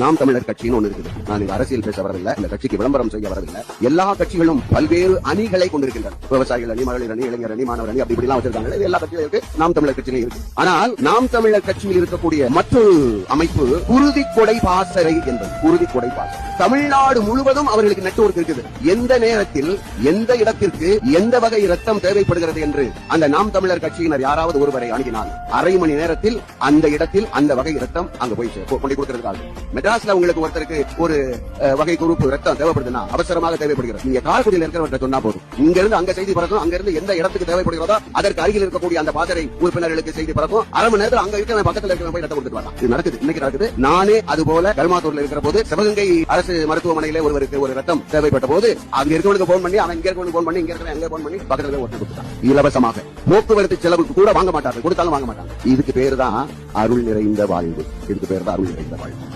நாம் தமிழர் கட்சின்னு ஒண்ணு இருக்குது. நான் இங்க அரசியல் பேச வரவில்லை, இந்த கட்சிக்கு விளம்பரம் செய்ய வரவில்லை. எல்லா கட்சிகளும் பல்வேறு அணிகளை கொண்டிருக்கின்றன. விவசாயிகள் அணி, மகளிர் அணி, இளைஞர் அணி, மாணவர் அணி, அப்படி எல்லாம் வச்சிருக்காங்க. எல்லா கட்சியும் இருக்கு, நாம் தமிழர் கட்சியிலும் இருக்கு. ஆனால் நாம் தமிழர் கட்சியில் இருக்கக்கூடிய மற்றொரு அமைப்பு குருதிக்கொடை பாசறை என்பது. குருதிக்கொடை பாசறை தமிழ்நாடு முழுவதும் அவர்களுக்கு நெட்வொர்க் இருக்குது. எந்த நேரத்தில் எந்த இடத்திற்கு எந்த வகை ரத்தம் தேவைப்படுகிறது என்று அந்த நாம் தமிழர் கட்சியினர் யாராவது ஒருவரை அணுகினால் அரை மணி நேரத்தில் அந்த இடத்தில் அந்த வகை ரத்தம் அங்க போய் கொண்டு கொடுக்கிறதுக்காக. மெட்ராஸ்ல உங்களுக்கு ஒருத்தருக்கு ஒரு வகை குரூப் ரத்தம் தேவைப்படுதுன்னா அவசரமாக தேவைப்படுகிறது. நீங்க காரைக்குடியில் இருக்கிறவற்றை சொன்னா போதும், இங்க இருந்து அங்க செய்தி பறக்கும், அங்க இருந்து எந்த இடத்துக்கு தேவைப்படுகிறதோ அதற்கு அருகில் இருக்கக்கூடிய அந்த பாசறை உறுப்பினர்களுக்கு செய்தி பறக்கும். அரை மணி நேரத்தில் அங்க இருக்கிற பக்கத்தில் இருக்கிற போய் ரத்தம் கொடுத்துட்டு வரலாம். இது நடக்குது, இன்னைக்கு நடக்குது. நானே அது போல கல்மாத்தூர்ல இருக்கிற போது சிவகங்கை அரசு மருத்துவமனையிலே ஒருவருக்கு ஒரு ரத்தம் தேவைப்பட்ட போது அங்க இருக்கவனுக்கு போன் பண்ணி, அவன் இங்க இருக்கவனுக்கு போன் பண்ணி, இங்க இருக்கிற எங்க போன் பண்ணி பக்கத்துல ஒருத்தர் கொடுத்தான் இலவசமாக. போக்குவரத்து செலவுக்கு கூட வாங்க மாட்டாங்க, கொடுத்தாலும் வாங்க மாட்டாங்க. இதுக்கு பேரு தான் அருள் நிறைந்த வாழ்வு. இதுக்கு பேர் தான் அருள் நிறைந்த வாழ்வு.